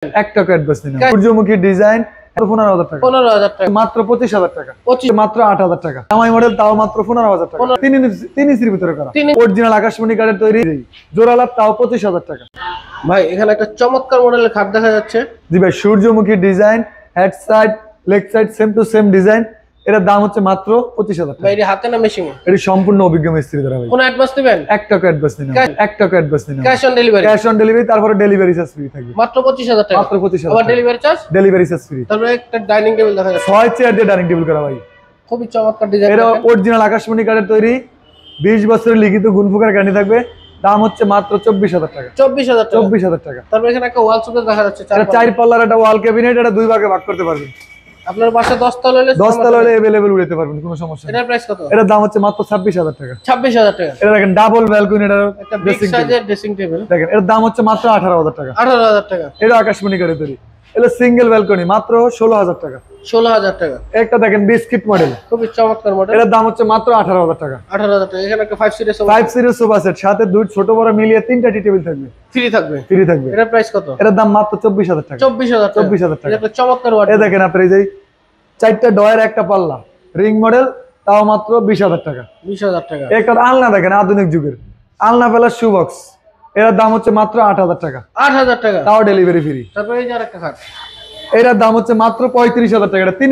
1 টাকা অ্যাডভান্স নিন। সূর্যমুখী ডিজাইন 15,000 টাকা। 15,000 টাকা। মাত্র 25,000 টাকা। 25 মাত্র 8,000 টাকা। জামাই মডেল তাও মাত্র 15,000 টাকা। তিন ইঞ্চির ভিতরে করা। অরিজিনাল আকাশমণি কাঠের তৈরি। জোড়া তাও 25,000 টাকা। ভাই এখানে একটা চমৎকার মডেলের খাট দেখা যাচ্ছে। জি ভাই, সূর্যমুখী design, head side, leg side same to same design. এটার দাম হচ্ছে মাত্র 25,000 টাকা। ভাই এটা হাতে না মেশিনে? এটি সম্পূর্ণ অভিজ্ঞ মিস্ত্রি দ্বারা ভাই। কোন অ্যাডভান্স দিবেন? 1 টাকা অ্যাডভান্স নিন। 1 টাকা অ্যাডভান্স নিন। Cash on delivery? Cash on delivery, তারপরে ডেলিভারি চার্জ ফ্রি থাকবে। মাত্র 25,000 টাকা। মাত্র 25,000 আবার delivery charge? Delivery charge free. তারপরে একটা ডাইনিং টেবিল দেখা যাচ্ছে। 6 চেয়ার দিয়ে ডাইনিং টেবিল করা ভাই। খুবই চমৎকার ডিজাইন। এটা অরিজিনাল আকাশমণি কাঠের তৈরি, 20 বছরের লিখিত গুণফুকার গ্যারান্টি থাকবে। দাম হচ্ছে মাত্র 24,000 টাকা। 24,000 টাকা। 24,000 টাকা। তারপর এখানে একটা ওয়াল সুকেস দেখা যাচ্ছে। এটা 4 পাল্লার একটা ওয়াল ক্যাবিনেট, এটা দুই ভাগে ভাগ করতে পারবেন। আপনার বাসা 10 তলা হলে 10 তলা হলে अवेलेबल উড়াতে পারবেন, কোনো সমস্যা নেই। এটার প্রাইস কত? এটার দাম হচ্ছে মাত্র 26,000 টাকা। 26,000 টাকা। এটা দেখেন ডাবল ব্যালকনি, এটা একটা বিগ সাইজের ড্রেসিং টেবিল। দেখেন এর দাম হচ্ছে মাত্র 18,000 টাকা। 18,000 টাকা। এটা আকাশমণি কাঠের তৈরি। এটা সিঙ্গেল ব্যালকনি, মাত্র 16,000 টাকা। 16,000 টাকা। একটা দেখেন বিস্কিট মডেল, খুবই চমৎকার মডেল। এটার দাম হচ্ছে মাত্র 18,000 টাকা। 18,000 টাকা। এখানে একটা 5 সিটের 5 সিরিজ সোফা সেট, সাথে দুই ছোট বড় মিলিয়ে 3টা টি টেবিল থাকবে। ফ্রি থাকবে। ফ্রি থাকবে। এটার প্রাইস কত? এটার দাম মাত্র 24,000 টাকা। 24,000 টাকা। 24,000 টাকা। এটা একটা চমৎকার এই ওয়ার্ড। দেখেন আপনি, এই যে 4টা ডয়ের একটা পাল্লা রিং মডেল, তাও মাত্র 20,000 টাকা। 20,000 টাকা। একটা আলনা দেখেন আধুনিক যুগের আলনা প্লাস শু বক্স, এটার দাম হচ্ছে মাত্র 8,000 টাকা। 8,000 টাকা। তাও ডেলিভারি ফ্রি। তারপরে এই যে আরেকটা খাট। এটার দাম হচ্ছে মাত্র 35,000 টাকা। এটা 3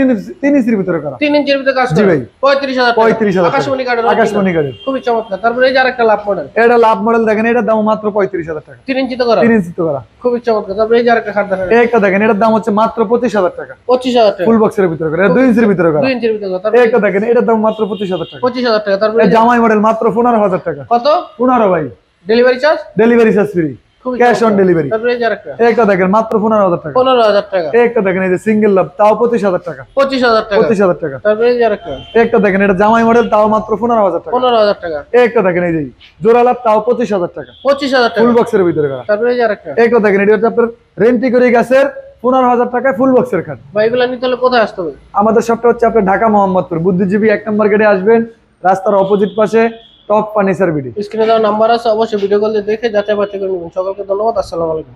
ইঞ্চির ভিতরে করা। 3 ইঞ্চির ভিতরে কাজ জি করা। ভাই। 35,000 টাকা। 35,000 টাকা। আকাশমণি কাঠের। আকাশমণি কাঠের। খুবই চমৎকার। তারপরে এই যে আরেকটা লাভ মডেল। এটা লাভ মডেল দেখেন, এটার দাম মাত্র 35,000 টাকা। 3 ইঞ্চিতে করা। 3 ইঞ্চিতে করা। খুবই চমৎকার। তারপরে এই যে আরেকটা খাট দেখা যাচ্ছে। একটা দেখেন, এটার দাম হচ্ছে মাত্র 25,000 টাকা। 25,000 টাকা। ফুল বক্সের ভিতরে করা। এটা 2 ইঞ্চির ভিতরে করা। 2 ইঞ্চির ভিতরে করা। তারপরে একটা দেখেন, এটার দাম মাত্র 25,000 টাকা। 25,000 টাকা। তারপরে এই জামাই মডেল মাত্র 15,000 টাকা। কত? 15 ভাই। Delivery charge? Delivery charge free. খুবই ক্যাশ অন ডেলিভারি। তারপরে এই যে আরেকটা। একটা দেখেন মাত্র 15,000 টাকা। 15,000 টাকা। একটা দেখেন, এই যে সিঙ্গেল লাভ, তাও 25,000 টাকা। 25,000 টাকা। 25,000 টাকা। তারপরে এই যে আরেকটা। একটা দেখেন, এটা জামাই মডেল, তাও মাত্র 15,000 টাকা। 15,000 টাকা। একটা দেখেন, এই যে জোড়া লাভ, তাও 25,000 টাকা। 25,000 টাকা। ফুল বক্সের ভিতরে করা। তারপরে এই যে আরেকটা। একটা দেখেন, এটা হচ্ছে আপনার রেন্টি করে গাছের 15,000 টাকায় ফুল বক্সের খাট। ভাই এগুলা নিতে হলে কোথায় আসতে হবে? আমাদের শপটা হচ্ছে আপনার ঢাকা মোহাম্মদপুর বুদ্ধিজীবী 1 নম্বর গেটে আসবেন, রাস্তার অপোজিট পাশে টপ ফার্নিচার বিডি। স্ক্রিনে দেওয়া নাম্বার আছে, অবশ্যই ভিডিও কল দিয়ে দেখে যাচাই বাছাই করে নেবেন। সকলকে ধন্যবাদ। আসসালামু আলাইকুম।